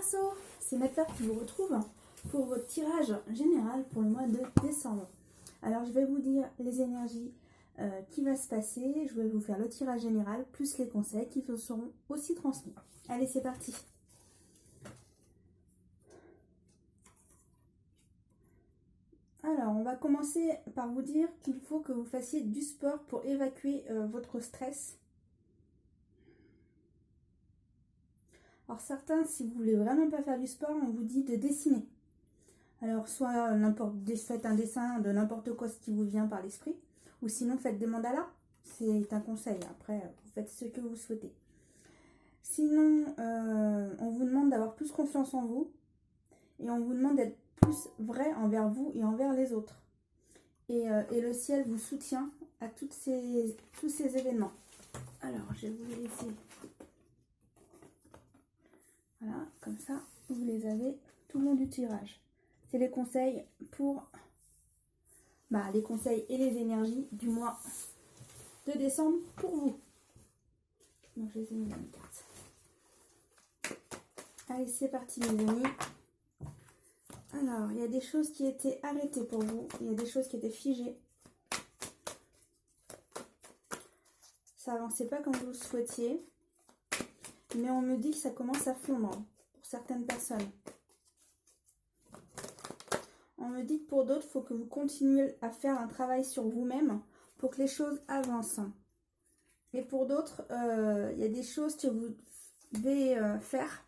Verseau, c'est Nathalie qui vous retrouve pour votre tirage général pour le mois de décembre. Alors je vais vous dire les énergies qui va se passer, je vais vous faire le tirage général plus les conseils qui vous seront aussi transmis. Allez, c'est parti. Alors, on va commencer par vous dire qu'il faut que vous fassiez du sport pour évacuer votre stress. Alors certains, si vous voulez vraiment pas faire du sport, on vous dit de dessiner. Alors soit faites un dessin de n'importe quoi ce qui vous vient par l'esprit, ou sinon faites des mandalas, c'est un conseil, après vous faites ce que vous souhaitez. Sinon, on vous demande d'avoir plus confiance en vous, et on vous demande d'être plus vrai envers vous et envers les autres. Et le ciel vous soutient à tous ces événements. Alors, je vais vous les laisser. Voilà, comme ça, vous les avez tout le long du tirage. C'est les conseils pour les conseils et les énergies du mois de décembre pour vous. Donc, je les ai mis dans une carte. Allez, c'est parti, mes amis. Alors, il y a des choses qui étaient arrêtées pour vous. Il y a des choses qui étaient figées. Ça avançait pas comme vous le souhaitiez. Mais on me dit que ça commence à fondre pour certaines personnes. On me dit que pour d'autres, il faut que vous continuiez à faire un travail sur vous-même pour que les choses avancent. Et pour d'autres, il y a des choses que vous devez faire.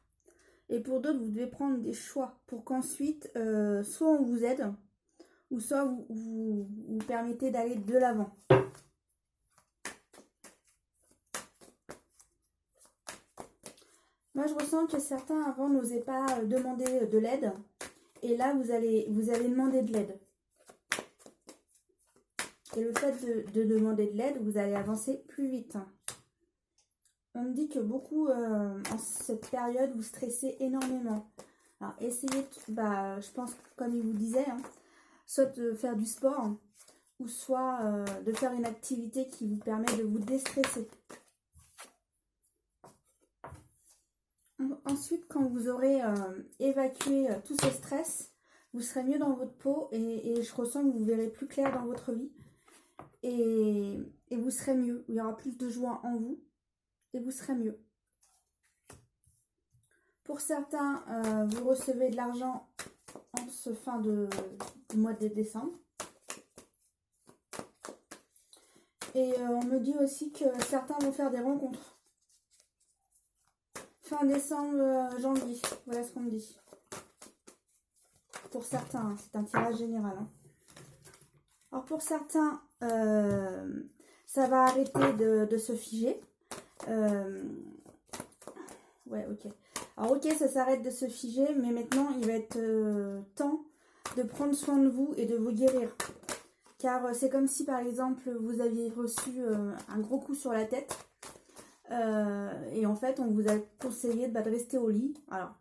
Et pour d'autres, vous devez prendre des choix pour qu'ensuite, soit on vous aide, ou soit vous permettez d'aller de l'avant. Moi, je ressens que certains, avant, n'osaient pas demander de l'aide. Et là, vous allez demander de l'aide. Et le fait de demander de l'aide, vous allez avancer plus vite. On me dit que beaucoup, en cette période, vous stressez énormément. Alors, essayez, je pense, comme il vous disait, soit de faire du sport, ou soit de faire une activité qui vous permet de vous déstresser. Ensuite, quand vous aurez évacué tout ce stress, vous serez mieux dans votre peau et je ressens que vous verrez plus clair dans votre vie. Et vous serez mieux. Il y aura plus de joie en vous et vous serez mieux. Pour certains, vous recevez de l'argent en ce fin du mois de décembre. Et on me dit aussi que certains vont faire des rencontres. Fin décembre, janvier, voilà ce qu'on me dit. Pour certains, c'est un tirage général. Alors pour certains, ça va arrêter de se figer. Ouais, ok. Alors ok, ça s'arrête de se figer, mais maintenant il va être temps de prendre soin de vous et de vous guérir. Car c'est comme si par exemple vous aviez reçu un gros coup sur la tête. Et en fait, on vous a conseillé de rester au lit. Alors,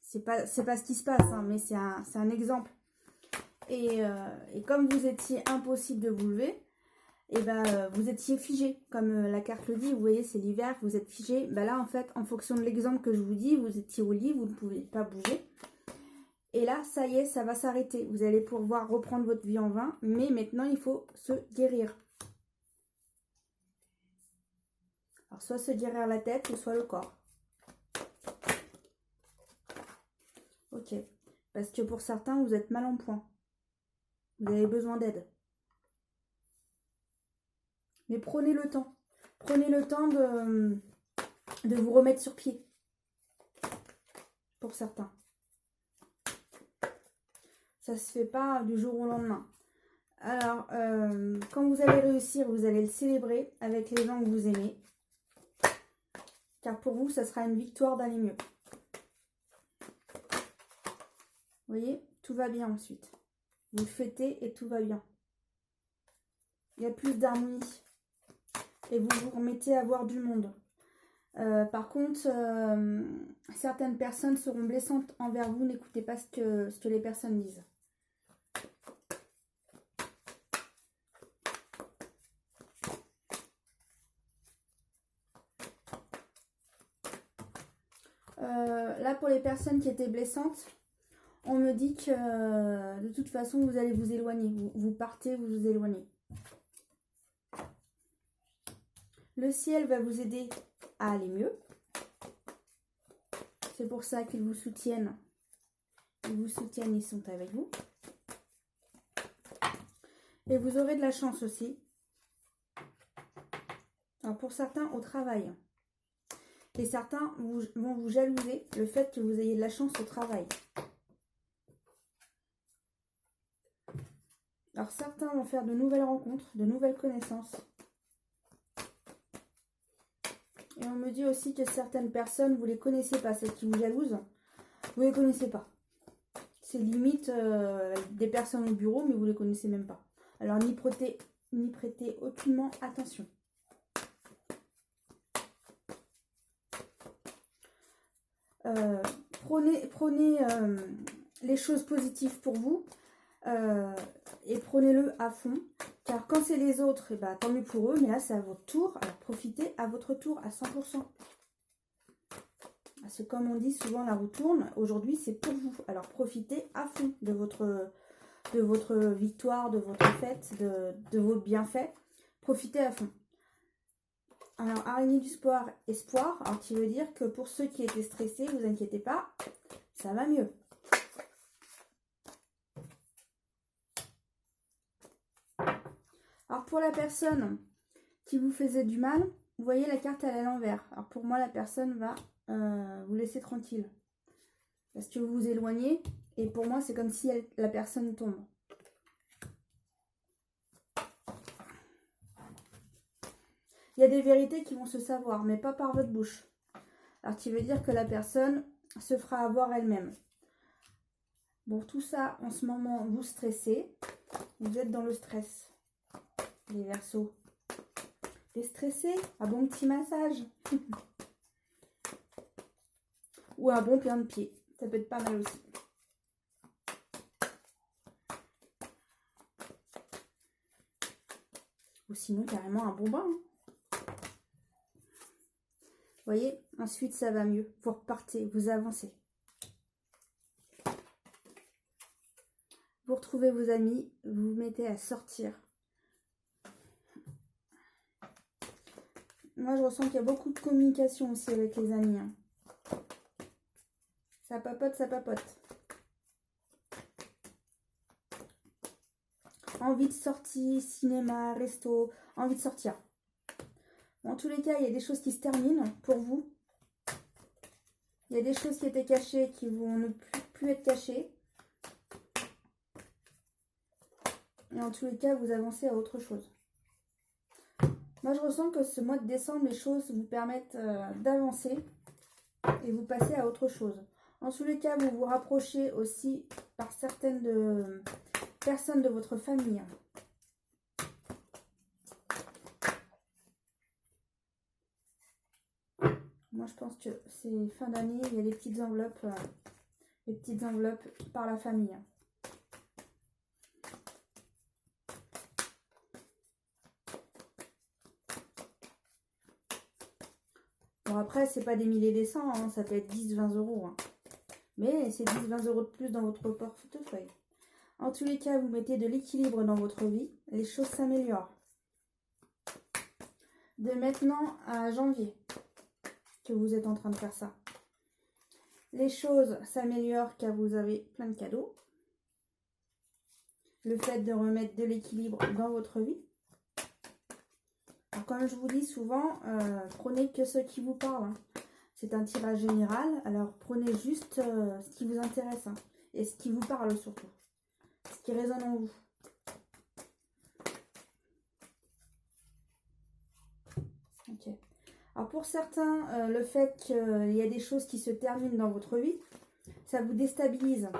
c'est pas ce qui se passe, mais c'est un exemple. Et comme vous étiez impossible de vous lever, et vous étiez figé. Comme la carte le dit, vous voyez, c'est l'hiver, vous êtes figé. Là, en fait, en fonction de l'exemple que je vous dis, vous étiez au lit, vous ne pouvez pas bouger. Et là, ça y est, ça va s'arrêter. Vous allez pouvoir reprendre votre vie en main, mais maintenant, il faut se guérir. Alors, soit se guérir la tête, ou soit le corps. Ok. Parce que pour certains, vous êtes mal en point. Vous avez besoin d'aide. Mais prenez le temps. Prenez le temps de vous remettre sur pied. Pour certains. Ça se fait pas du jour au lendemain. Alors, quand vous allez réussir, vous allez le célébrer avec les gens que vous aimez. Car pour vous, ça sera une victoire d'aller mieux. Vous voyez, tout va bien ensuite. Vous fêtez et tout va bien. Il y a plus d'harmonie. Et vous vous remettez à voir du monde. Par contre, certaines personnes seront blessantes envers vous. N'écoutez pas ce que les personnes disent. là, pour les personnes qui étaient blessantes, on me dit que de toute façon, vous allez vous éloigner. Vous partez, vous vous éloignez. Le ciel va vous aider à aller mieux. C'est pour ça qu'ils vous soutiennent. Ils vous soutiennent, ils sont avec vous. Et vous aurez de la chance aussi. Alors pour certains, au travail. Et certains vont vous jalouser le fait que vous ayez de la chance au travail. Alors certains vont faire de nouvelles rencontres, de nouvelles connaissances. Et on me dit aussi que certaines personnes, vous ne les connaissez pas, celles qui vous jalousent, vous ne les connaissez pas. C'est limite des personnes au bureau, mais vous ne les connaissez même pas. Alors n'y prêtez aucunement attention. Prenez les choses positives pour vous et prenez-le à fond. Car quand c'est les autres, et tant mieux pour eux, mais là c'est à votre tour. Alors profitez à votre tour à 100%. Parce que comme on dit souvent, la roue tourne. Aujourd'hui c'est pour vous. Alors profitez à fond de votre victoire, de votre fête, de vos bienfaits. Profitez à fond. Alors, araignée du espoir, alors qui veut dire que pour ceux qui étaient stressés, vous inquiétez pas, ça va mieux. Alors, pour la personne qui vous faisait du mal, vous voyez la carte elle est à l'envers. Alors, pour moi, la personne va vous laisser tranquille. Parce que vous vous éloignez, et pour moi, c'est comme si la personne tombe. Il y a des vérités qui vont se savoir, mais pas par votre bouche. Alors, qui veut dire que la personne se fera avoir elle-même. Bon, tout ça, en ce moment, vous stressez. Vous êtes dans le stress. Les Verseaux. T'es stressé? Un bon petit massage. Ou un bon plein de pied. Ça peut être pas mal aussi. Ou sinon, carrément un bon bain. Vous voyez, ensuite ça va mieux. Vous repartez, vous avancez. Vous retrouvez vos amis, vous vous mettez à sortir. Moi, je ressens qu'il y a beaucoup de communication aussi avec les amis. Hein. Ça papote, ça papote. Envie de sortie, cinéma, resto, envie de sortir. En tous les cas, il y a des choses qui se terminent pour vous. Il y a des choses qui étaient cachées qui vont ne plus être cachées. Et en tous les cas, vous avancez à autre chose. Moi, je ressens que ce mois de décembre, les choses vous permettent d'avancer et vous passez à autre chose. En tous les cas, vous vous rapprochez aussi par certaines personnes de votre famille. Moi, je pense que c'est fin d'année, il y a des petites enveloppes par la famille. Bon, après, c'est pas des milliers et des cents, hein, ça peut être 10-20 euros. Hein. Mais c'est 10-20 euros de plus dans votre portefeuille. En tous les cas, vous mettez de l'équilibre dans votre vie, les choses s'améliorent. De maintenant à janvier, que vous êtes en train de faire ça. Les choses s'améliorent car vous avez plein de cadeaux. Le fait de remettre de l'équilibre dans votre vie. Alors, comme je vous dis souvent, prenez que ce qui vous parle. Hein. C'est un tirage général, alors prenez juste ce qui vous intéresse. Hein, et ce qui vous parle surtout. Ce qui résonne en vous. Ok. Alors pour certains, le fait qu'il y a des choses qui se terminent dans votre vie, ça vous déstabilise.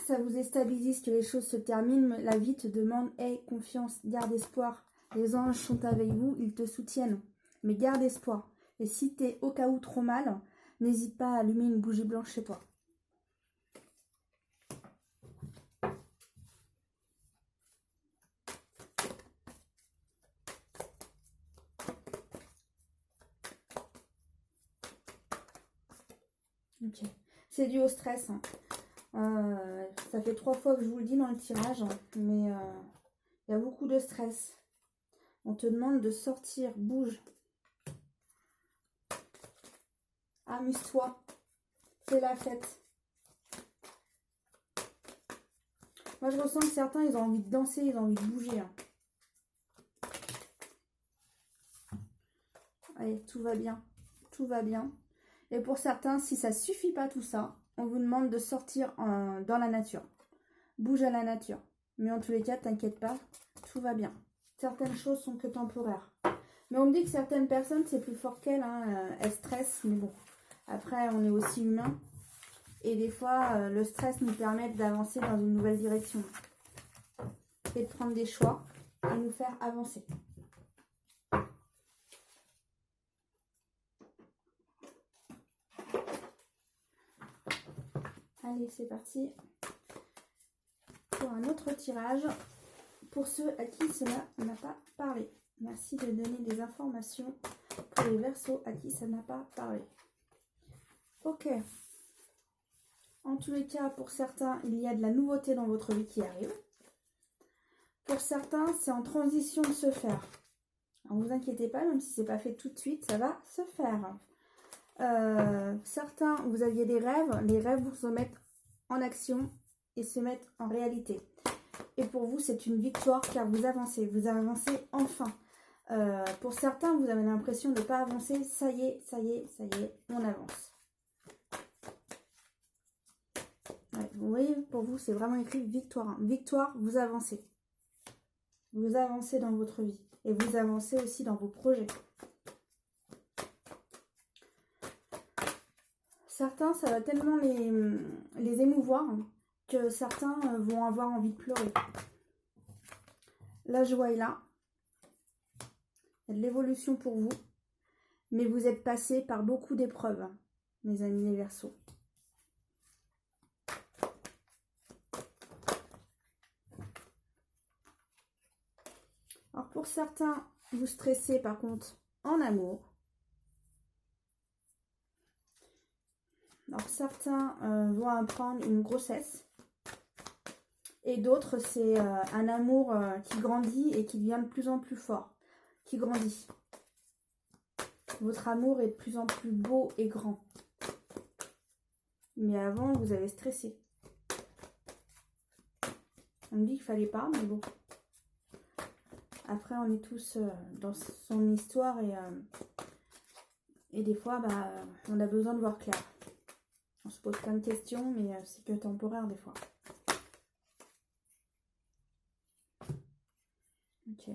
Ça vous déstabilise que les choses se terminent. La vie te demande, aie confiance, garde espoir. Les anges sont avec vous, ils te soutiennent. Mais garde espoir. Et si tu es au cas où trop mal, n'hésite pas à allumer une bougie blanche chez toi. Ok. C'est dû au stress. Hein. Ça fait 3 fois que je vous le dis dans le tirage, mais il y a beaucoup de stress. On te demande de sortir, bouge. Amuse-toi. Fais la fête. Moi, je ressens que certains, ils ont envie de danser, ils ont envie de bouger. Hein. Allez, tout va bien. Tout va bien. Et pour certains, si ça ne suffit pas tout ça, on vous demande de sortir dans la nature. Bouge à la nature. Mais en tous les cas, t'inquiète pas, tout va bien. Certaines choses sont que temporaires. Mais on me dit que certaines personnes, c'est plus fort qu'elles. Hein, elles stressent, mais bon. Après, on est aussi humain. Et des fois, le stress nous permet d'avancer dans une nouvelle direction. Et de prendre des choix et nous faire avancer. Allez, c'est parti pour un autre tirage pour ceux à qui cela n'a pas parlé. Merci de donner des informations pour les Verseaux à qui ça n'a pas parlé. Ok. En tous les cas, pour certains, il y a de la nouveauté dans votre vie qui arrive. Pour certains, c'est en transition de se faire. Alors, ne vous inquiétez pas, même si ce n'est pas fait tout de suite, ça va se faire. Certains, vous aviez des rêves, les rêves vous se mettent en action et se mettent en réalité. Et pour vous, c'est une victoire car vous avancez enfin. Pour certains, vous avez l'impression de ne pas avancer, ça y est, on avance. Ouais, vous voyez, pour vous, c'est vraiment écrit victoire. Hein. Victoire, vous avancez. Vous avancez dans votre vie et vous avancez aussi dans vos projets. Certains, ça va tellement les émouvoir que certains vont avoir envie de pleurer. La joie est là. Il y a de l'évolution pour vous. Mais vous êtes passés par beaucoup d'épreuves, mes amis les Verseaux. Alors pour certains, vous stressez par contre en amour. Alors certains vont apprendre une grossesse et d'autres c'est un amour qui grandit et qui devient de plus en plus fort, qui grandit. Votre amour est de plus en plus beau et grand. Mais avant vous avez stressé. On me dit qu'il fallait pas, mais bon. Après on est tous dans son histoire et des fois bah, on a besoin de voir clair. On se pose plein de questions, mais c'est que temporaire des fois. Ok.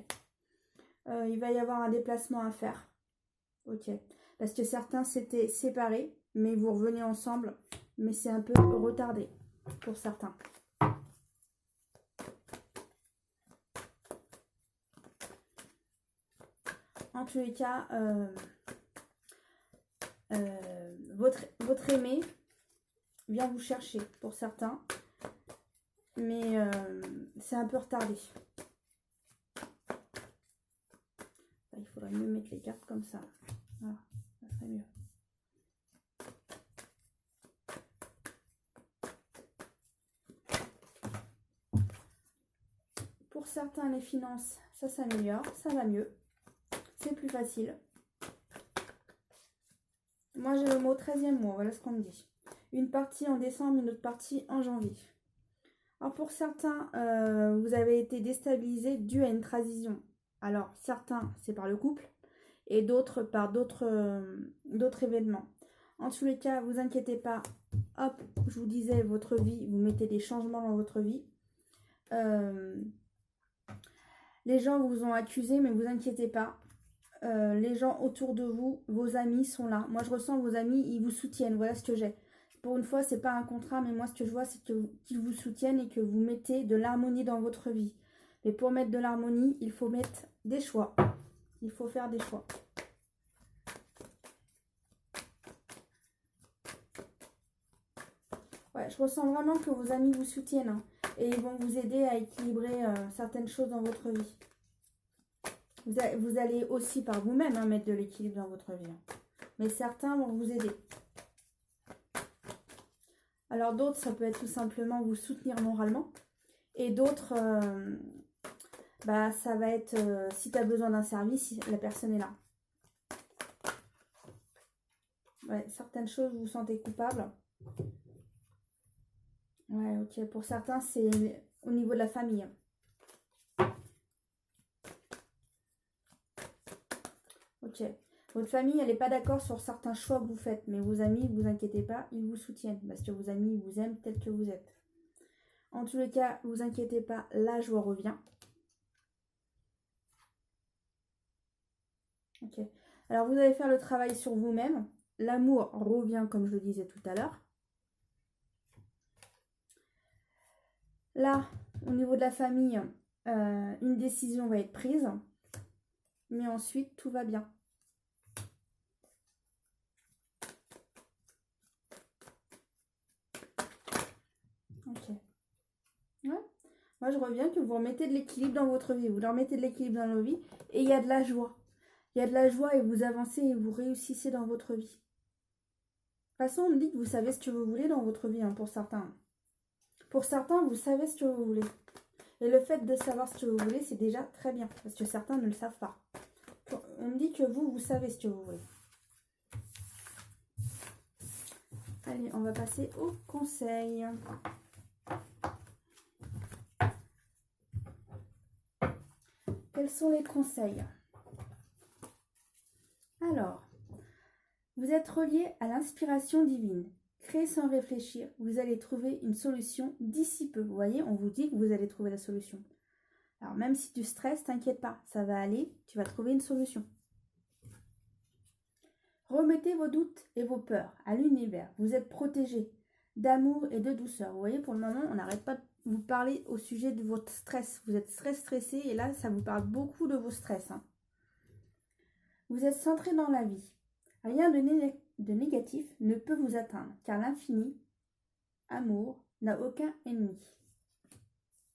Il va y avoir un déplacement à faire. Ok. Parce que certains s'étaient séparés, mais vous revenez ensemble. Mais c'est un peu retardé pour certains. En tous les cas, votre aimé vient vous chercher pour certains, mais c'est un peu retardé. Il faudrait mieux mettre les cartes comme ça. Voilà, ça serait mieux. Pour certains, les finances, ça s'améliore, ça va mieux. C'est plus facile. Moi, j'ai le mot 13e mois, voilà ce qu'on me dit. Une partie en décembre, une autre partie en janvier. Alors pour certains, vous avez été déstabilisé dû à une transition. Alors certains, c'est par le couple et d'autres par d'autres événements. En tous les cas, vous inquiétez pas. Hop, je vous disais, votre vie, vous mettez des changements dans votre vie. Les gens vous ont accusé, mais vous inquiétez pas. Les gens autour de vous, vos amis sont là. Moi, je ressens vos amis, ils vous soutiennent. Voilà ce que j'ai. Pour une fois, c'est pas un contrat, mais moi, ce que je vois, c'est qu'ils vous soutiennent et que vous mettez de l'harmonie dans votre vie. Mais pour mettre de l'harmonie, il faut mettre des choix. Il faut faire des choix. Ouais, je ressens vraiment que vos amis vous soutiennent. Hein, et ils vont vous aider à équilibrer certaines choses dans votre vie. Vous allez aussi par vous-même mettre de l'équilibre dans votre vie. Hein. Mais certains vont vous aider. Alors d'autres, ça peut être tout simplement vous soutenir moralement. Et d'autres, bah, ça va être si tu as besoin d'un service, la personne est là. Ouais, certaines choses, vous vous sentez coupable. Ouais, ok. Pour certains, c'est au niveau de la famille. Ok. Votre famille, elle n'est pas d'accord sur certains choix que vous faites. Mais vos amis, ne vous inquiétez pas, ils vous soutiennent. Parce que vos amis vous aiment tel que vous êtes. En tous les cas, ne vous inquiétez pas, la joie revient. Ok. Alors, vous allez faire le travail sur vous-même. L'amour revient, comme je le disais tout à l'heure. Là, au niveau de la famille, une décision va être prise. Mais ensuite, tout va bien. Ok. Ouais. Moi, je reviens que vous remettez de l'équilibre dans votre vie. Vous leur mettez de l'équilibre dans nos vies. Et il y a de la joie. Il y a de la joie et vous avancez et vous réussissez dans votre vie. De toute façon, on me dit que vous savez ce que vous voulez dans votre vie, hein, pour certains. Pour certains, vous savez ce que vous voulez. Et le fait de savoir ce que vous voulez, c'est déjà très bien. Parce que certains ne le savent pas. On me dit que vous savez ce que vous voulez. Allez, on va passer au conseil. Quels sont les conseils? Alors, vous êtes relié à l'inspiration divine. Créez sans réfléchir, vous allez trouver une solution d'ici peu. Vous voyez, on vous dit que vous allez trouver la solution. Alors, même si tu stresses, t'inquiète pas, ça va aller, tu vas trouver une solution. Remettez vos doutes et vos peurs à l'univers. Vous êtes protégé d'amour et de douceur. Vous voyez, pour le moment, on n'arrête pas de vous parler au sujet de votre stress. Vous êtes stressé et là, ça vous parle beaucoup de vos stress. Hein. Vous êtes centré dans la vie. Rien de négatif ne peut vous atteindre, car l'infini, amour, n'a aucun ennemi.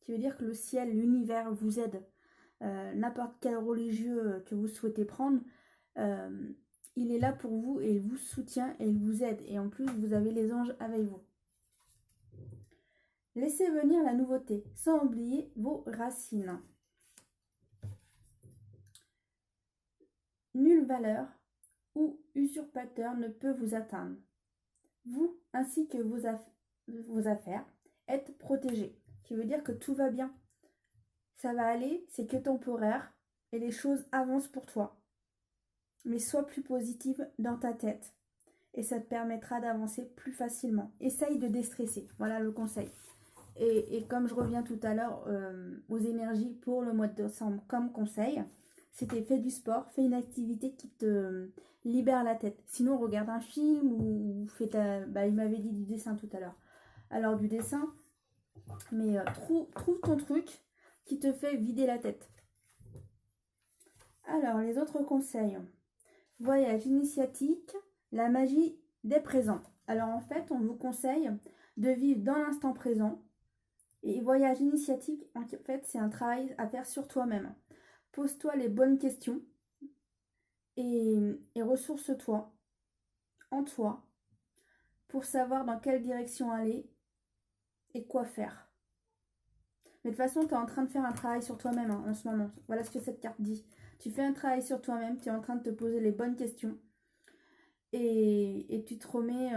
Qui veut dire que le ciel, l'univers vous aide. N'importe quel religieux que vous souhaitez prendre, il est là pour vous et il vous soutient et il vous aide. Et en plus, vous avez les anges avec vous. Laissez venir la nouveauté, sans oublier vos racines. Nulle valeur ou usurpateur ne peut vous atteindre. Vous, ainsi que vos affaires, êtes protégés. Qui veut dire que tout va bien. Ça va aller, c'est que temporaire et les choses avancent pour toi. Mais sois plus positive dans ta tête et ça te permettra d'avancer plus facilement. Essaye de déstresser, voilà le conseil. Et comme je reviens tout à l'heure aux énergies pour le mois de décembre comme conseil, c'était fais du sport, fais une activité qui te libère la tête. Sinon regarde un film ou fais il m'avait dit du dessin tout à l'heure. Alors du dessin, mais trouve ton truc qui te fait vider la tête. Alors les autres conseils. Voyage initiatique, la magie des présents. Alors en fait, on vous conseille de vivre dans l'instant présent. Et voyage initiatique, en fait, c'est un travail à faire sur toi-même. Pose-toi les bonnes questions et ressource-toi en toi pour savoir dans quelle direction aller et quoi faire. Mais de toute façon, tu es en train de faire un travail sur toi-même en ce moment. Voilà ce que cette carte dit. Tu fais un travail sur toi-même, tu es en train de te poser les bonnes questions et tu te remets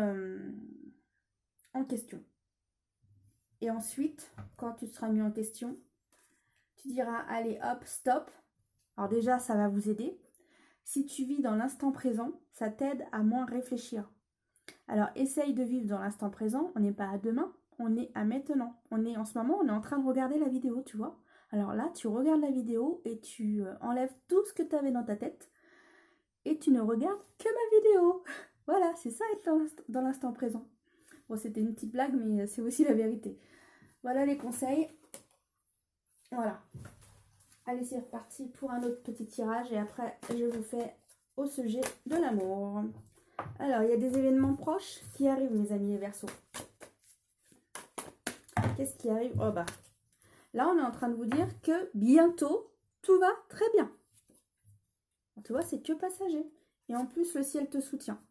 en question. Et ensuite, quand tu te seras mis en question, tu diras, allez hop, stop. Alors déjà, ça va vous aider. Si tu vis dans l'instant présent, ça t'aide à moins réfléchir. Alors, essaye de vivre dans l'instant présent. On n'est pas à demain, on est à maintenant. En ce moment, on est en train de regarder la vidéo, tu vois. Alors là, tu regardes la vidéo et tu enlèves tout ce que tu avais dans ta tête et tu ne regardes que ma vidéo. Voilà, c'est ça être dans l'instant présent. Bon, c'était une petite blague, mais c'est aussi la vérité. Voilà les conseils. Voilà. Allez, c'est reparti pour un autre petit tirage et après, je vous fais au sujet de l'amour. Alors, il y a des événements proches qui arrivent, mes amis les Verseaux. Qu'est-ce qui arrive? Oh bah, là, on est en train de vous dire que bientôt, tout va très bien. Tu vois, c'est que passager. Et en plus, le ciel te soutient.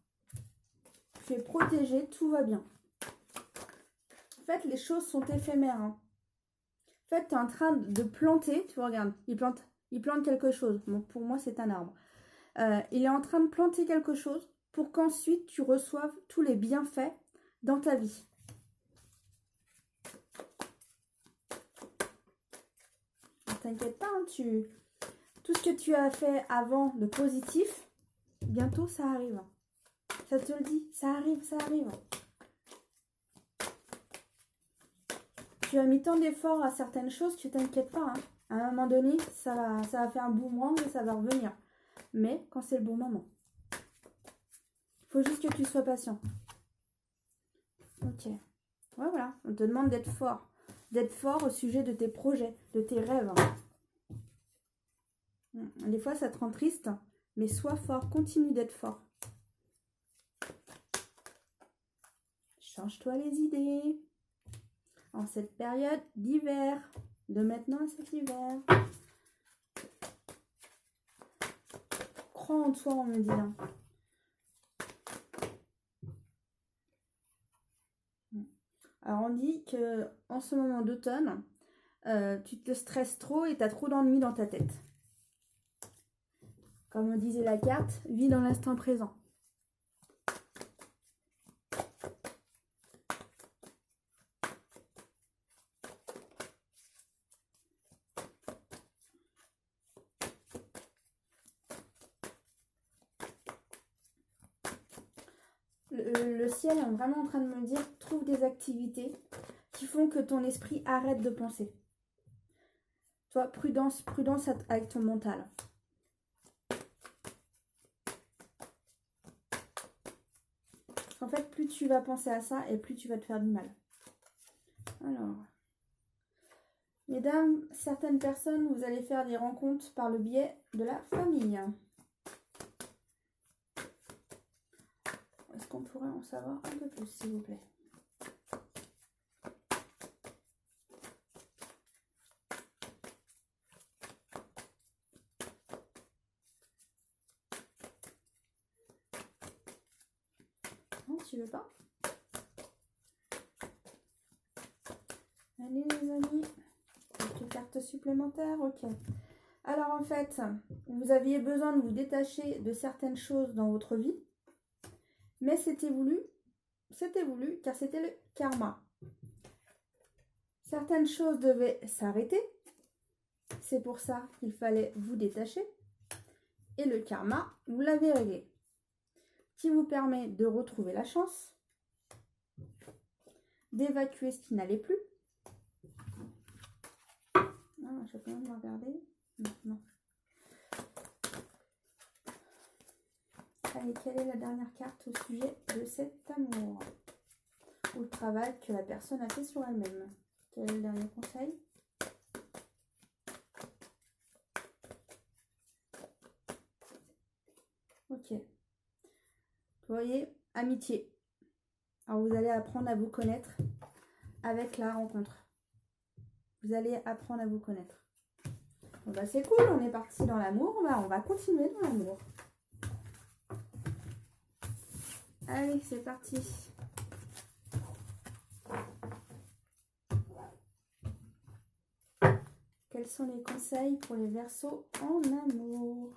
Tu es protégé, tout va bien. En fait, les choses sont éphémères. Hein. En fait, tu es en train de planter, tu vois, regarde, il plante quelque chose. Bon, pour moi, c'est un arbre. Il est en train de planter quelque chose pour qu'ensuite tu reçoives tous les bienfaits dans ta vie. T'inquiète pas, hein, tout ce que tu as fait avant de positif, bientôt ça arrive. Ça te le dit, ça arrive, ça arrive. Tu as mis tant d'efforts à certaines choses, tu t'inquiètes pas. Hein. À un moment donné, ça va faire un boomerang et ça va revenir. Mais quand c'est le bon moment. Il faut juste que tu sois patient. Ok. Ouais, voilà. On te demande d'être fort. D'être fort au sujet de tes projets, de tes rêves. Des fois, ça te rend triste, mais sois fort. Continue d'être fort. Change-toi les idées. En cette période d'hiver, de maintenant à cet hiver. Crois en toi, on me dit. Hein. Alors, on dit que en ce moment d'automne, tu te stresses trop et tu as trop d'ennuis dans ta tête. Comme disait la carte, vis dans l'instant présent. Le ciel est vraiment en train de me dire, trouve des activités qui font que ton esprit arrête de penser. Toi, prudence, prudence avec ton mental. En fait, plus tu vas penser à ça et plus tu vas te faire du mal. Alors, mesdames, certaines personnes, vous allez faire des rencontres par le biais de la famille. Est-ce qu'on pourrait en savoir un peu plus, s'il vous plaît? Non, tu veux pas? Allez les amis, quelques cartes supplémentaires, ok. Alors en fait, vous aviez besoin de vous détacher de certaines choses dans votre vie, mais c'était voulu car c'était le karma. Certaines choses devaient s'arrêter, c'est pour ça qu'il fallait vous détacher, et le karma, vous l'avez réglé, qui vous permet de retrouver la chance, d'évacuer ce qui n'allait plus. Ah, je vais quand même regarder. Non. Allez, quelle est la dernière carte au sujet de cet amour ou le travail que la personne a fait sur elle-même? Quel est le dernier conseil? Ok. Vous voyez, amitié. Alors, vous allez apprendre à vous connaître avec la rencontre. Vous allez apprendre à vous connaître. Bon, bah, c'est cool, on est parti dans l'amour. Bah, on va continuer dans l'amour. Allez, c'est parti. Quels sont les conseils pour les Verseaux en amour?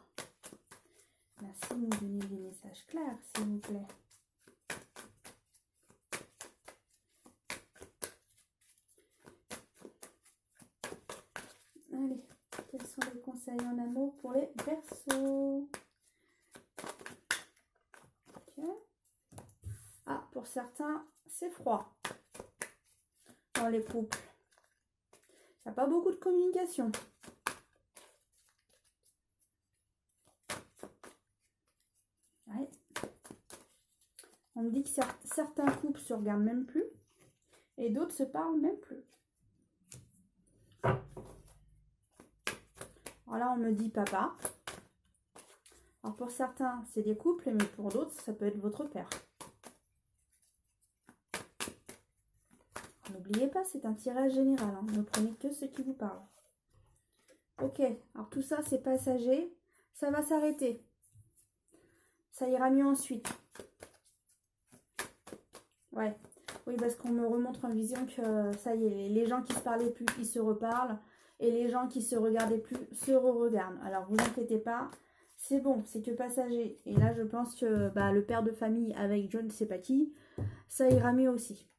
Merci de nous donner des messages clairs, s'il vous plaît. Allez, quels sont les conseils en amour pour les Verseaux? Ok. Ah, pour certains, c'est froid dans les couples. Il n'y a pas beaucoup de communication. Ouais. On me dit que certains couples se regardent même plus et d'autres se parlent même plus. Alors là, on me dit papa. Alors pour certains, c'est des couples, mais pour d'autres, ça peut être votre père. N'oubliez pas, c'est un tirage général. Hein. Ne prenez que ce qui vous parle. Ok, alors tout ça, c'est passager. Ça va s'arrêter. Ça ira mieux ensuite. Ouais. Oui, parce qu'on me remontre en vision que ça y est, les gens qui se parlaient plus, ils se reparlent. Et les gens qui se regardaient plus, se re-regardent. Alors, vous inquiétez pas, c'est bon, c'est que passager. Et là, je pense que bah, le père de famille avec je ne sais pas qui, ça ira mieux aussi.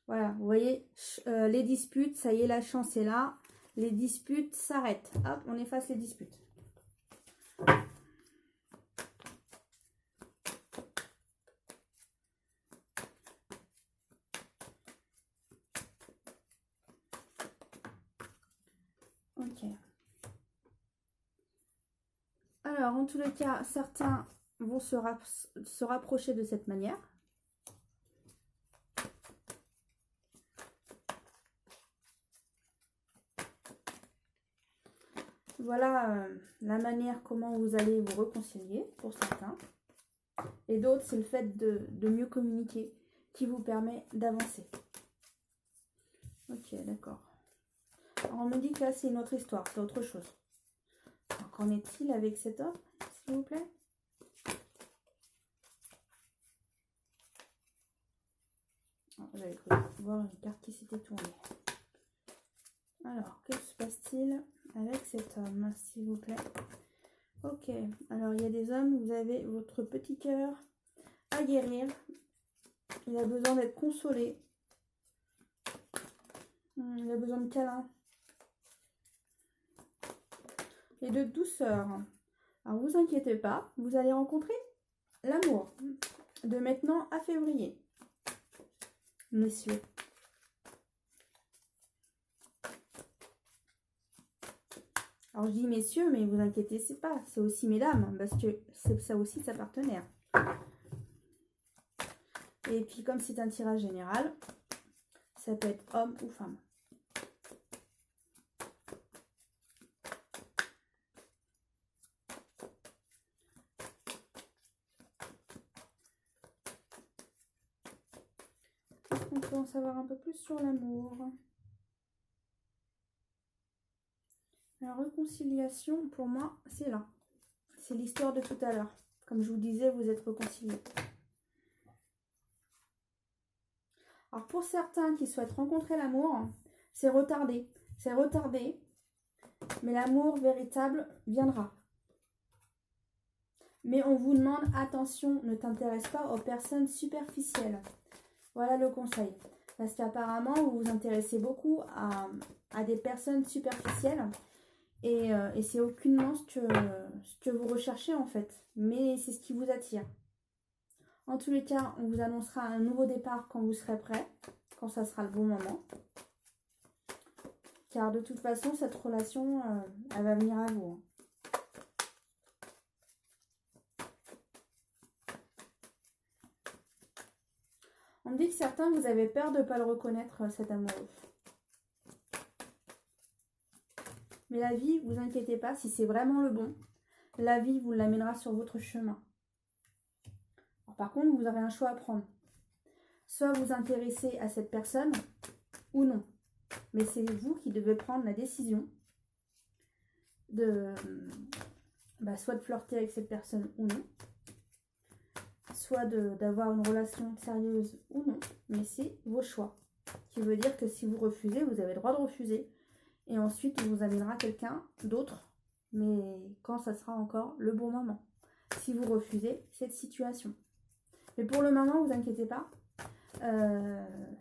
Voilà, vous voyez, les disputes, ça y est, la chance est là. Les disputes s'arrêtent. Hop, on efface les disputes. Ok. Alors, en tous les cas, certains vont se rapprocher de cette manière. Voilà la manière comment vous allez vous réconcilier pour certains. Et d'autres, c'est le fait de mieux communiquer qui vous permet d'avancer. Ok, d'accord. Alors, on me dit que là, c'est une autre histoire, c'est autre chose. Alors, qu'en est-il avec cette offre, s'il vous plaît? J'avais cru voir une carte qui s'était tournée. Alors, que se passe-t-il avec cet homme, s'il vous plaît? Ok, alors il y a des hommes, vous avez votre petit cœur à guérir. Il a besoin d'être consolé. Il a besoin de câlins. Et de douceur. Alors, vous inquiétez pas, vous allez rencontrer l'amour de maintenant à février. Messieurs. Alors, je dis messieurs, mais vous inquiétez pas, c'est aussi mesdames, parce que c'est ça aussi sa partenaire. Et puis, comme c'est un tirage général, ça peut être homme ou femme. On peut en savoir un peu plus sur l'amour. La réconciliation, pour moi, c'est là. C'est l'histoire de tout à l'heure. Comme je vous disais, vous êtes réconciliés. Alors, pour certains qui souhaitent rencontrer l'amour, c'est retardé. C'est retardé, mais l'amour véritable viendra. Mais on vous demande, attention, ne t'intéresse pas aux personnes superficielles. Voilà le conseil. Parce qu'apparemment, vous vous intéressez beaucoup à des personnes superficielles. Et c'est aucunement ce que vous recherchez en fait. Mais c'est ce qui vous attire. En tous les cas, on vous annoncera un nouveau départ quand vous serez prêt. Quand ça sera le bon moment. Car de toute façon, cette relation, elle va venir à vous. On me dit que certains, vous avez peur de ne pas le reconnaître, cet amoureux. Mais la vie, vous inquiétez pas, si c'est vraiment le bon, la vie vous l'amènera sur votre chemin. Alors, par contre, vous aurez un choix à prendre. Soit vous intéressez à cette personne, ou non. Mais c'est vous qui devez prendre la décision de soit de flirter avec cette personne ou non. Soit d'avoir une relation sérieuse ou non. Mais c'est vos choix. Qui veut dire que si vous refusez, vous avez le droit de refuser. Et ensuite, on vous amènera quelqu'un d'autre. Mais quand ça sera encore le bon moment. Si vous refusez cette situation. Mais pour le moment, vous inquiétez pas.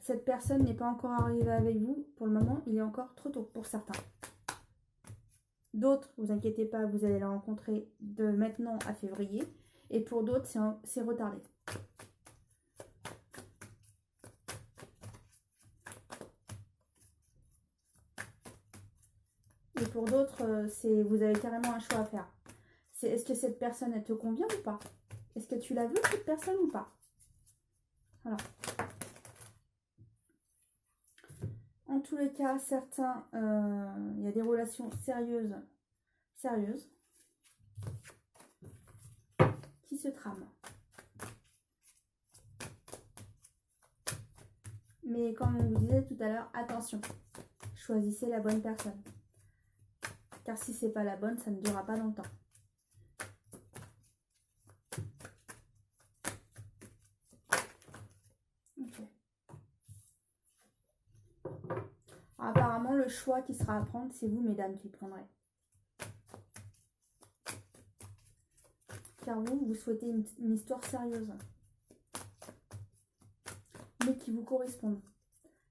Cette personne n'est pas encore arrivée avec vous. Pour le moment, il est encore trop tôt pour certains. D'autres, vous inquiétez pas, vous allez la rencontrer de maintenant à février. Et pour d'autres, c'est retardé. Et pour d'autres, vous avez carrément un choix à faire. Est-ce que cette personne, elle te convient ou pas? Est-ce que tu la veux, cette personne, ou pas? Voilà. En tous les cas, certains, il y a des relations sérieuses qui se trament. Mais comme on vous disait tout à l'heure, attention, choisissez la bonne personne. Car si c'est pas la bonne, ça ne durera pas longtemps. Ok. apparemment, le choix qui sera à prendre, c'est vous, mesdames, qui le prendrez. Car vous souhaitez une histoire sérieuse. Mais qui vous corresponde.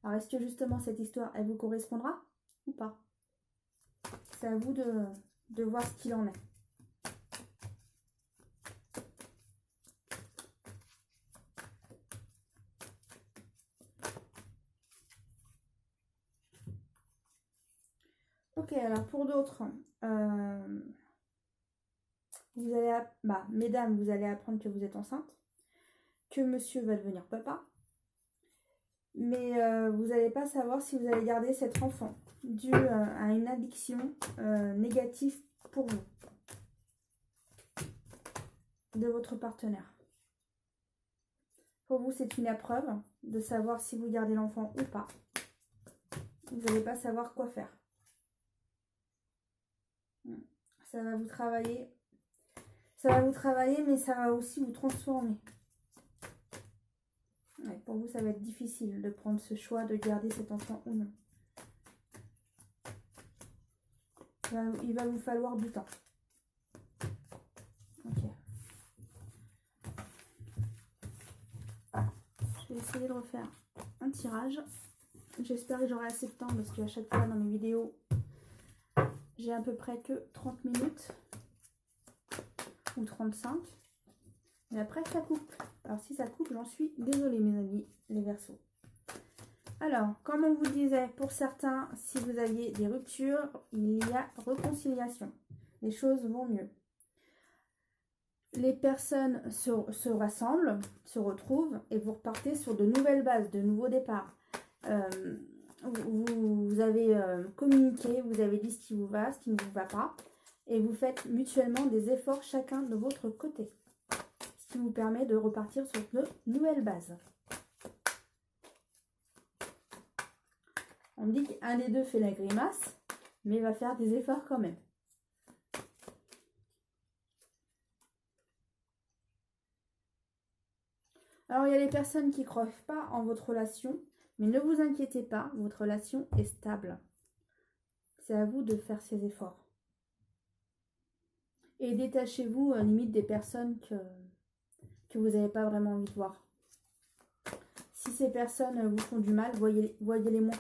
Alors, est-ce que justement, cette histoire, elle vous correspondra ou pas? C'est à vous de voir ce qu'il en est. Ok, alors pour d'autres, vous allez, mesdames, vous allez apprendre que vous êtes enceinte, que monsieur va devenir papa, mais vous n'allez pas savoir si vous allez garder cet enfant dû à une addiction négative pour vous, de votre partenaire. Pour vous, c'est une épreuve de savoir si vous gardez l'enfant ou pas. Vous n'allez pas savoir quoi faire. Ça va vous travailler. Ça va vous travailler, mais ça va aussi vous transformer. Ouais, pour vous, ça va être difficile de prendre ce choix de garder cet enfant ou non. Il va vous falloir du temps. Ok. Je vais essayer de refaire un tirage. J'espère que j'aurai assez de temps parce qu'à chaque fois dans mes vidéos, j'ai à peu près que 30 minutes ou 35. Et après, ça coupe. Alors, si ça coupe, j'en suis désolée, mes amis, les Verseaux. Alors, comme on vous disait, pour certains, si vous aviez des ruptures, il y a réconciliation. Les choses vont mieux. Les personnes se rassemblent, se retrouvent et vous repartez sur de nouvelles bases, de nouveaux départs. Vous avez communiqué, vous avez dit ce qui vous va, ce qui ne vous va pas. Et vous faites mutuellement des efforts chacun de votre côté. Ce qui vous permet de repartir sur de nouvelles bases. On me dit qu'un des deux fait la grimace, mais va faire des efforts quand même. Alors, il y a les personnes qui ne croient pas en votre relation, mais ne vous inquiétez pas, votre relation est stable. C'est à vous de faire ces efforts. Et détachez-vous, limite, des personnes que vous n'avez pas vraiment envie de voir. Si ces personnes vous font du mal, voyez-les moins.